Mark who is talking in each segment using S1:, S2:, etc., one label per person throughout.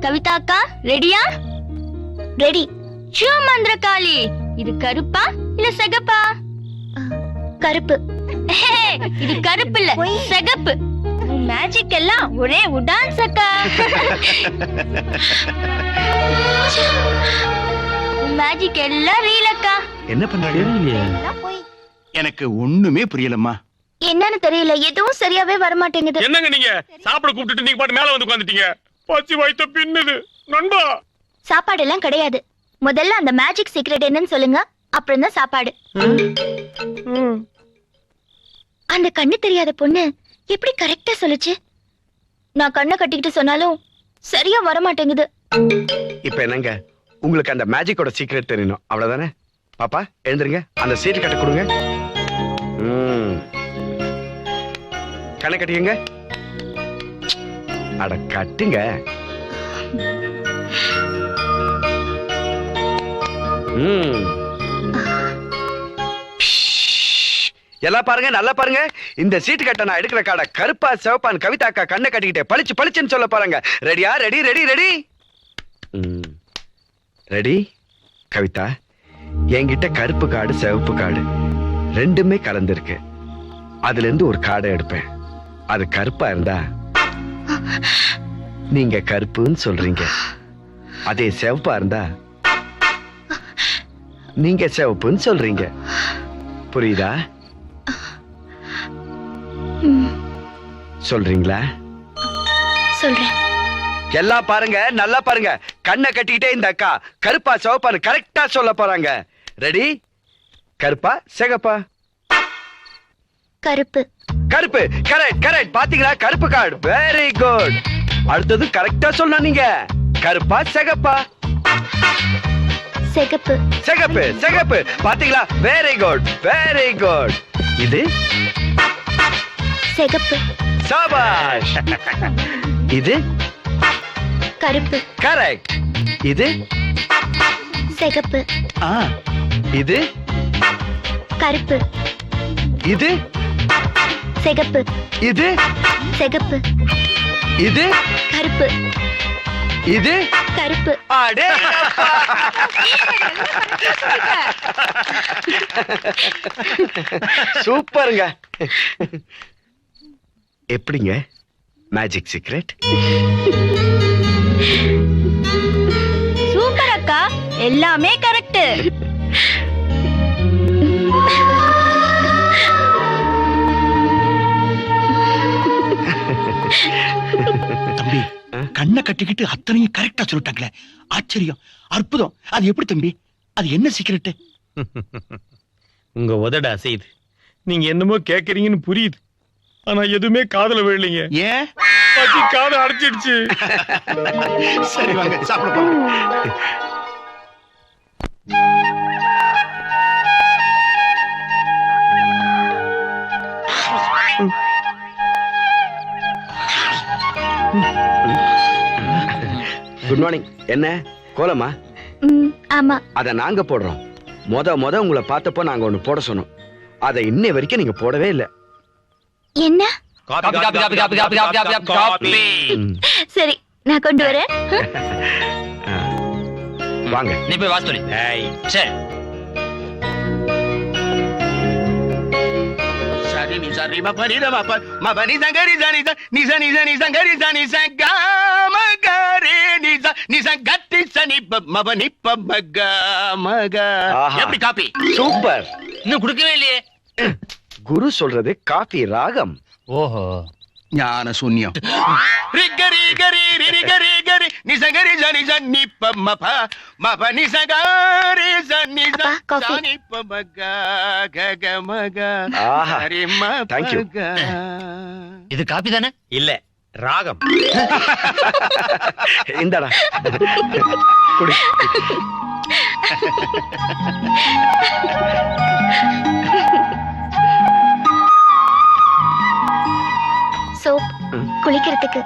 S1: கவிதா அக்கா ரெடியா? Ready. Show மந்திரகாளி, இது கருப்பா இல்ல சிகப்பா? கருப்பு. இது கருப்பு இல்ல, சிகப்பு. மேஜிக் எல்லாம் ஒரே உடான்ஸ் அக்கா. மேஜிக் எல்லாம் ரீல் அக்கா.
S2: என்ன பண்றாங்க? எனக்கு ஒண்ணுமே புரியலம்மா.
S1: என்னன்னு தெரியல, எதுவும் சரியாவே வர மாட்டேங்குது.
S3: என்னங்க நீங்க சாப்பிட கூப்பிட்டுட்டு நீங்க பாட்டு மேல வந்து உட்கார்ந்துட்டீங்க. பச்சி வயித்த பின்னுது நண்பா.
S1: சாப்பாடு எல்லாம் கிடையாது. முதல்ல அந்த மேஜிக் சீக்ரெட் என்னன்னு சொல்லுங்க, அப்புறம் தான் சாப்பாடு. அந்த கண்ணு தெரியாத பொண்ணு எப்படி கரெக்டா சொல்லுச்சு? நான் கண்ணை கட்டிக்கிட்டு சொன்னாலும் சரியா வர மாட்டேங்குது.
S4: இப்ப என்னங்க, உங்களுக்கு அந்த மேஜிக்கோட சீக்ரெட் தெரியணும், அவ்வளவுதானே? பாப்பா எழுந்துருங்க, அந்த சீட்டு கட்ட கொடுங்க. கண்ணை கட்டிக்கங்க. அட கட்டுங்க. எல்லாம் பாருங்க, நல்லா பாருங்க. இந்த சீட்டு கட்ட நான் எடுக்கிற காடை கருப்பா சிவப்பான் கவிதா அக்கா கண்ணை கட்டிக்கிட்டே பளிச்சு பளிச்சுன்னு சொல்ல பாருங்க. ரெடியா? Ready ready ready ready. Kavitha, என்கிட்ட கருப்பு காடு சிவப்பு காடு ரெண்டுமே கலந்துருக்கு. அதுல இருந்து ஒரு காடை எடுப்பேன். அது கருப்பா இருந்தா நீங்க கருப்புன்னு சொல்றீங்க. அதே சிவப்பா இருந்தா நீங்க சிவப்புன்னு சொல்றீங்க. புரியுதா? சொல்றீங்களா?
S1: சொல்றேன்.
S4: எல்லாம் பாருங்க, நல்லா பாருங்க. கண்ணை கட்டிக்கிட்டே இந்த அக்கா கருப்பா சிவப்பான்னு கரெக்டா சொல்ல போறாங்க. ரெடி? கருப்பா சிகப்பா?
S1: கருப்பு.
S4: கருப்பு. Correct correct. பாத்தீங்களா? கருப்பு கார்டு. Very good. அடுத்தது கரெக்டா சொன்னா நீங்க. கருப்பா சிகப்பா?
S1: சிகப்பு.
S4: சிகப்பு சிகப்பு. பாத்தீங்களா? Very good very good. இது
S1: சிகப்பு.
S4: சபாஷ். இது
S1: கருப்பு.
S4: கரெக்ட். இது
S1: சிகப்பு.
S4: இது
S1: கருப்பு.
S4: இது
S1: சிகப்பு.
S4: இது
S1: சிகப்பு.
S4: இது
S1: கருப்பு.
S4: இது
S1: கருப்பு.
S4: அடே சூப்பருங்க. எப்படிங்க மேஜிக் சீக்ரெட்?
S1: சூப்பர் அக்கா, எல்லாமே கரெக்ட்.
S2: தம்பி, கண்ணை கட்டிக்கிட்டு அத்தனையும் கரெக்டா சொல்லிட்டாங்களே, ஆச்சரியம், அற்புதம். அது எப்படி தம்பி? அது என்ன சீக்ரெட்?
S3: உங்க உதட அசையுது, நீங்க என்னமோ கேக்குறீங்கன்னு புரியுது. ஆனா எதுவுமே காதுல விழலைங்க.
S2: ஏன்?
S3: பச்சி காது அடைச்சிடுச்சு.
S2: சரி வாங்க சாப்பிட போறோம்.
S4: Good morning. என்ன கோலமா?
S1: ஆமா.
S4: அத நாங்க போடுறோம். முத உங்களை பார்த்தப்போ நாங்க ஒண்ணு போட சொன்னோம். அதை இன்னை வரைக்கும் நீங்க போடவே இல்லை.
S1: என்ன?
S3: Coffee coffee coffee coffee coffee coffee coffee coffee.
S1: சரி, நான் கொண்டு வரேன்.
S4: வாங்க.
S3: நீ போய் வாஸ்து. ஏய் சரி.
S2: சரி நீ சரி மபனி மப மபனி சங்கரி சனி நிச நிச நிசங்கரி சனி சங்கமகரி நிச நிசங்கத்தி சனி மபனி பமக மக. எப்படி காப்பி?
S4: சூப்பர்.
S3: இன்னும் குடுக்கவே இல்லையே.
S4: குரு சொல்றது காபி ராகம்.
S3: ஓஹோ,
S2: ஞான சூன்யம். ரிகரி கரி ரிகரி கரி நிசங்கரி சனி சனி பமப மப நிசங்கரி சனி சனி பமக ககமக.
S4: ஆஹா, தேங்க் யூ.
S3: இது காப்பி தானே? இல்ல, ராகம்.
S4: இந்தடா குடி.
S1: சோப் குளிக்கிறதுக்கு.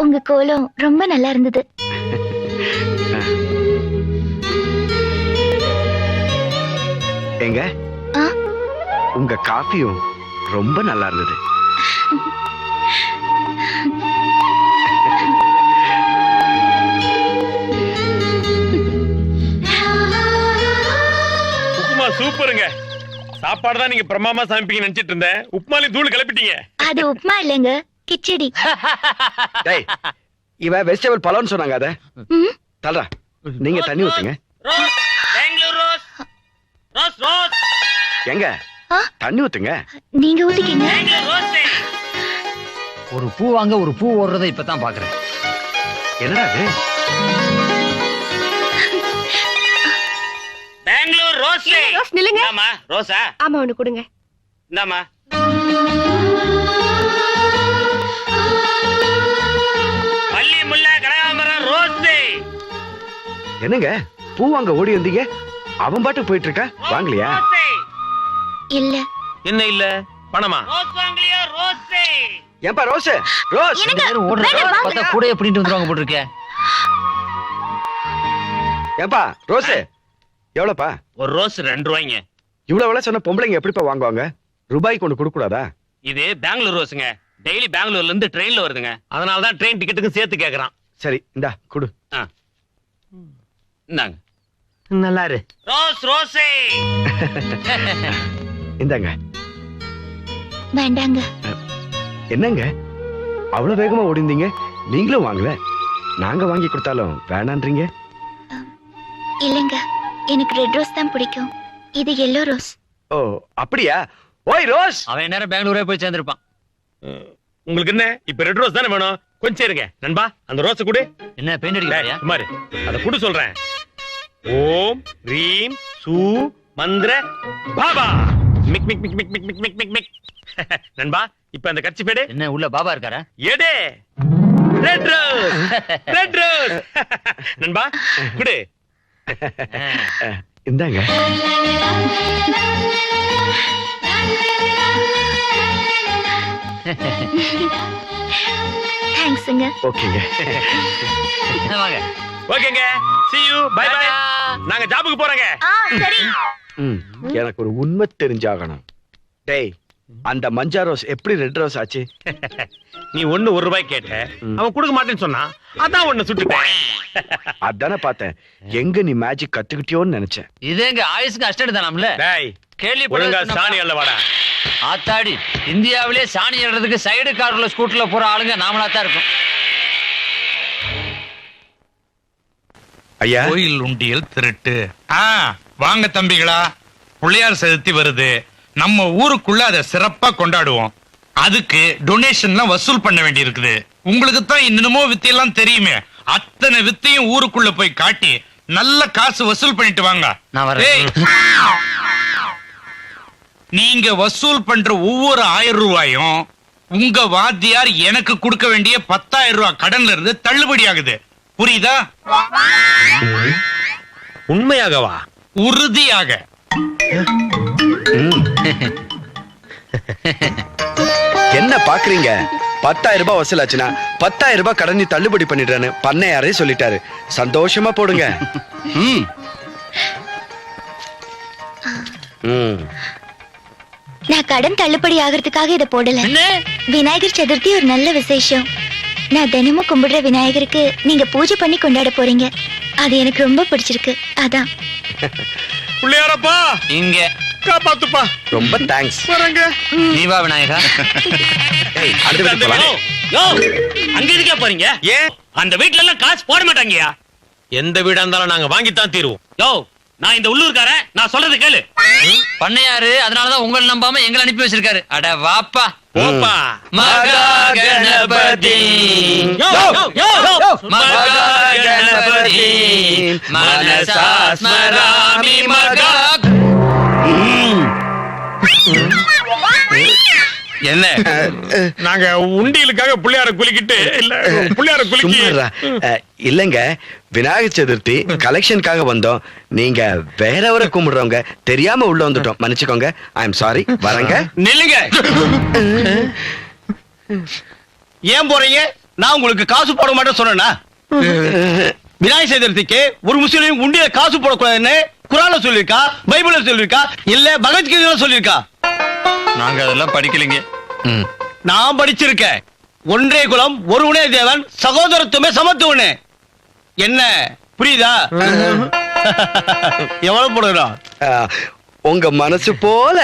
S1: உங்க கோலம் ரொம்ப நல்லா இருந்தது.
S4: எங்க உங்க காஃபியும் ரொம்ப நல்லா இருந்தது.
S3: சூப்பருங்க. சாப்பாடு தான் நீங்க பிரமாமா சமைப்பீங்க நினைச்சிட்டு இருந்தேன். உப்புமாலையும் தூள் கிளப்பிட்டீங்க.
S1: அது உப்புமா இல்லைங்க, கிச்சடி.
S4: டேய் இவ வெஜிடபிள் பழம்னு சொன்னாங்க. அத
S1: ம்,
S4: தல்றா, நீங்க தண்ணி ஊத்துங்க.
S2: Rose Bangalore rose rose rose
S4: எங்க
S1: ஆ?
S4: தண்ணி ஊத்துங்க.
S1: நீங்க ஊத்திக்கீங்க.
S2: பெங்களூர் ரோஸ்
S5: ஒரு பூ வாங்க ஒரு பூ ஓடுறதை இப்பதான் பாக்குறேன்.
S4: என்னடா இது?
S2: பெங்களூர் ரோஸ்
S6: ரோஸ் நில்லுங்க.
S2: ஆமா ரோஸா
S6: ஆமா ஒண்ணு கொடுங்க.
S2: இந்தாமா மல்லி முல்லை கனகாம்பரம் ரோஸ்
S4: என்னங்க பூ வாங்க ஓடி வந்தீங்க? அவன் பாட்டு போயிட்டு இருக்கா, வாங்கலையா?
S1: இல்ல.
S3: என்ன இல்ல பணமா?
S2: ரோஸ் வாங்கலையா ரோஸ்
S4: ஏன்பா ரோஸ் ரோஸ்
S1: எனக்கு
S5: யாரும் ஓடுறத
S1: வேண்டாம், வாங்க.
S5: பார்த்தா கூட எப்படின்னு வந்துருவாங்க போட்டிருக்கேன்.
S4: ஏன்பா ரோஸ் எவ்வளவுப்பா?
S2: ஒரு ரோஸ் 2 ரூபாய்ங்க.
S4: இவ்வளவு விலை சொன்ன பொம்பளைங்க எப்படிப்பா வாங்குவாங்க? ரூபாய்க்கு ஒண்ணு கொடுக்க கூடாதா?
S2: இது பெங்களூர் ரோஸுங்க. டெய்லி பெங்களூர்ல இருந்து ட்ரெயின்ல வருதுங்க.
S3: அதனால தான் ட்ரெயின் டிக்கெட்டுக்கும் சேர்த்து கேக்குறான்.
S4: சரி இந்தா குடு.
S2: இந்தாங்க
S3: நல்லா இரு.
S2: ரோஸ் ரோஸே
S4: இந்தாங்க.
S1: வேண்டாங்க.
S4: என்னங்க அவ்வளவு வேகமா ஓடிந்தீங்க? நீங்களும் வாங்கல, நாங்க வாங்கி கொடுத்தாலும் வேணான்றீங்க.
S1: இல்லைங்க, எனக்கு ரெட் ரோஸ் தான் பிடிக்கும். இது எல்லோ ரோஸ்.
S4: ஓ அப்படியா? ஓய் ரோஸ்.
S5: அவன் நேரம் பெங்களூரே போய் சேர்ந்திருப்பான்.
S3: உங்களுக்கு என்ன இப்ப ரெட் ரோஸ் தானே வேணும்? கொஞ்சம் இருங்க நண்பா, அந்த ரோஸ் குடு.
S5: என்ன பெயிண்ட் அடிக்கலையா?
S3: குமார் அத குடு சொல்றேன். ஓம் ரீம் சூ மந்திர பாபா மிக் மிக் மிக் மிக் மிக் மிக் மிக் மிக் மிக். நண்பா இப்ப அந்த கட்சி பேடு
S5: என்ன உள்ள பாபா இருக்காரா?
S3: எடே ரெட் ரோஸ் ரெட் ரோஸ். நண்பா குடு.
S4: இந்தாங்க.
S1: தேங்க்ஸுங்க.
S4: ஓகேங்க.
S5: வாங்க.
S3: ஓகேங்க, see you, bye bye. நாங்க ஜாபுக்கு போறோங்க.
S1: சரி.
S4: எனக்கு ஒரு உண்மை தெரிஞ்சாகணும். டேய் அந்த மஞ்சா ரோஸ் எப்படி ரெட் ரோஸ் ஆச்சு?
S3: நீ ஒண்ணு ₹1 கேட்ட, அவன் கொடுக்க மாட்டேன்னு சொன்னா, அதான் ஒண்ணு சுட்டுட்டேன்.
S4: அதானே பார்த்தேன். எங்க நீ மேஜிக் கத்துக்கிட்டியோன்னு நினைச்சேன்.
S5: இது எங்க ஆயுசுக்கு அஸ்டட் தானாம்ல.
S3: டேய்
S5: கேள்வி
S3: ஒழுங்கா சாணி அல்ல வாடா.
S5: ஆத்தாடி, இந்தியாவிலே சாணி ஏறதுக்கு சைடு கார்ல ஸ்கூட்டர்ல போற ஆளுங்க நாமளா தான் இருக்கும்.
S4: ஐயா
S7: கோயில் உண்டியல் திருட்டு. வாங்க தம்பிகளா, பிள்ளையார் சதுர்த்தி வருது. நம்ம ஊருக்குள்ள அதை சிறப்பா கொண்டாடுவோம். அதுக்கு டொனேஷன்லாம் வசூல் பண்ண வேண்டி இருக்குது. உங்களுக்கு தான் இன்னமோ வித்தையெல்லாம் தெரியுமே, அத்தனை வித்தையும் ஊருக்குள்ள போய் காட்டி நல்ல காசு வசூல் பண்ணிட்டு வாங்க.
S5: நான் வரேன்.
S7: ஏய், நீங்க வசூல் பண்ற ஒவ்வொரு 1000 ரூபாயும் உங்க வாத்தியார் எனக்கு கொடுக்க வேண்டிய 10,000 ரூபாய் கடன்ல இருந்து தள்ளுபடி ஆகுது. புரியுதா?
S3: உண்மையாகவா?
S7: உறுதியாக.
S4: என்ன பாக்குறீங்க? 10,000 ரூபாய் வசூலாச்சுன்னா 10,000 ரூபாய் கடனை தள்ளுபடி பண்ணிடுறேன்னு பண்ணையாரே சொல்லிட்டாரு. சந்தோஷமா போடுங்க.
S1: நான் கடன் தள்ளுபடி ஆகிறதுக்காக இதை போடல. விநாயகர் சதுர்த்தி ஒரு நல்ல விசேஷம். நான் தினமும் கும்பிடுற விநாயகருக்கு நீங்க பூஜை பண்ணி கொண்டாட போறீங்க. அது எனக்கு ரொம்ப பிடிச்சிருக்கு. அதான்.
S3: பிள்ளையாரப்பா
S5: இங்க
S3: காப்பாத்துப்பா.
S4: ரொம்ப தேங்க்ஸ்.
S3: வரங்க.
S5: நீவா விநாயகா.
S4: அடுத்த வீட்டுக்கு போலாம்.
S2: யோ அங்க இருக்கே போறீங்க?
S3: ஏன்
S2: அந்த வீட்ல எல்லாம் காசு போட மாட்டாங்கயா.
S3: எந்த வீடா இருந்தாலும் நாங்க வாங்கித்தான் தீருவோம்.
S2: யோ நான் இந்த உள்ளூர்காரன், நான் சொல்றது கேளு.
S5: பண்ணையாரு அதனாலதான் உங்களை நம்பாம எங்களை அனுப்பி வச்சிருக்காரு. அட வாப்பா.
S3: போப்பா.
S5: மகா கணபதி மகா கணபதி மனசா ஸ்மராமி மகா.
S7: என்ன
S3: நாங்க உண்டியலுக்காக பிள்ளையார குளிக்கிட்டு இல்ல பிள்ளையார குளிக்கி.
S4: சும்மாடா. இல்லங்க, விநாயகர் சதுர்த்தி கலெக்ஷனுக்காக வந்தோம். நீங்க வேறவரை கும்பிடுறவங்க, தெரியாம உள்ள வந்துட்டோம், மன்னிச்சுக்கோங்க. I am sorry. வரங்க.
S2: நில்லுங்க. ஏன் போறீங்க? நான் உங்களுக்கு காசு போட மாட்டேன்னு சொன்னேனா? விநாயகர் சதுர்த்திக்கு ஒரு முஸ்லீம் உண்டியல காசு போடக்கூடாதுன்னு குர்ஆன்ல சொல்லிருக்கா, பைபிள்ல சொல்லிருக்கா, இல்ல பகவத்கீதையில சொல்லிருக்கா?
S7: நாங்க அதெல்லாம் படிக்கலைங்க.
S2: நான் படிச்சிருக்கேன். ஒன்றே குலம் ஒருவனே தேவன், சகோதரத்துவமே சமத்துவனே. என்ன புரியுதா? எவ்வளவு போடுறோம்?
S4: உங்க மனசு போல.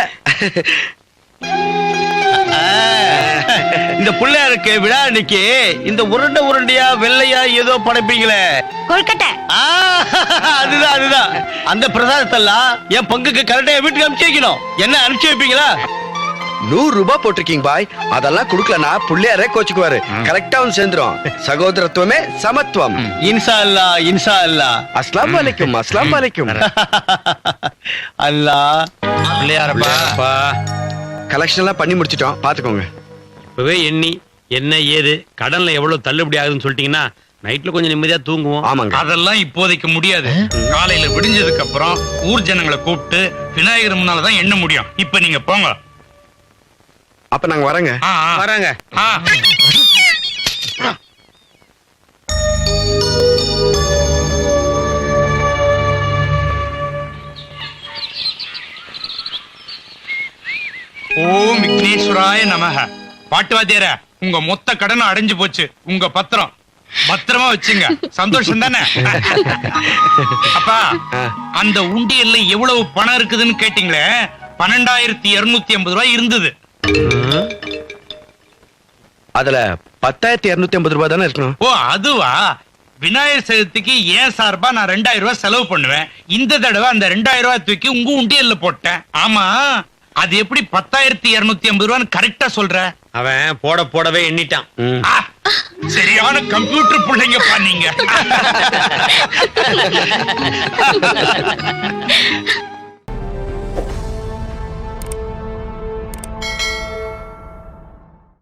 S2: இந்த பிள்ளையாருக்கு விழா அன்னைக்கு இந்த உருண்டை உருண்டையா வெள்ளையா ஏதோ படைப்பீங்களே,
S1: கொல்கட்டை.
S2: அதுதான் அந்த பிரசாதத்தெல்லாம் என் பங்குக்கு கரெக்டா என் வீட்டுக்கு அனுப்பிச்சு வைக்கணும். என்ன அனுப்பிச்சு வைப்பீங்களா?
S4: 100 ரூபாய் போட்டிருக்கீங்க பாய். அதெல்லாம் குடுக்கலனா புள்ளையாரே கோச்சுக்குவாரு. கரெக்டா வந்து சேர்ந்துரும். சகோதரத்துவமே சமத்துவம்.
S2: இன்சா அல்லா, இன்சா அல்லா.
S4: அஸ்லாம் வலைக்கும், அஸ்லாம் வலைக்கும்.
S2: அல்லா
S5: பிள்ளையாரப்பா
S4: கலெக்ஷன் எல்லாம் பண்ணி முடிச்சிட்டோம், பாத்துக்கோங்க.
S3: இப்பவே எண்ணி என்ன ஏது கடன்ல எவ்வளவு தள்ளுபடி ஆகுதுன்னு சொல்லிட்டீங்கன்னா நைட்ல கொஞ்சம் நிம்மதியா தூங்குவோம்.
S4: ஆமாங்க.
S7: அதெல்லாம் இப்போதைக்கு முடியாது. காலையில விடிஞ்சதுக்கு அப்புறம் ஊர் ஜனங்களை கூப்பிட்டு விநாயகர் முன்னாலதான் எண்ண முடியும். இப்ப நீங்க போங்க.
S4: அப்ப நாங்க வரங்க.
S2: வராங்க.
S7: ஓம் விக்னேஸ்வராய நமக. பாட்டுவாத்தியார, உங்க மொத்த கடன் அடைஞ்சு போச்சு. உங்க பத்திரம் பத்திரமா வச்சுங்க. சந்தோஷம் தானே? அப்பா, அந்த உண்டியல்ல எவ்வளவு பணம் இருக்குதுன்னு கேட்டீங்களே, 12,250 ரூபாய் இருந்தது.
S4: அதுல 10,250 ரூபாய் தானே இருக்கணும்.
S7: ஓ அதுவா? விநாயகர் சதுர்த்திக்கு ஏன் சார்பா நான் 2000 ரூபாய் செலவு பண்ணுவேன். இந்த தடவை அந்த 2000 ரூபாய் தூக்கி உங்க உண்டியல்ல போட்டேன். ஆமா, அது எப்படி 10,250 ரூபான்னு கரெக்டா சொல்ற?
S3: அவன் போடவே எண்ணிட்டான்.
S7: ஆ, சரியான கம்ப்யூட்டர் பிள்ளைங்கப்பா நீங்க.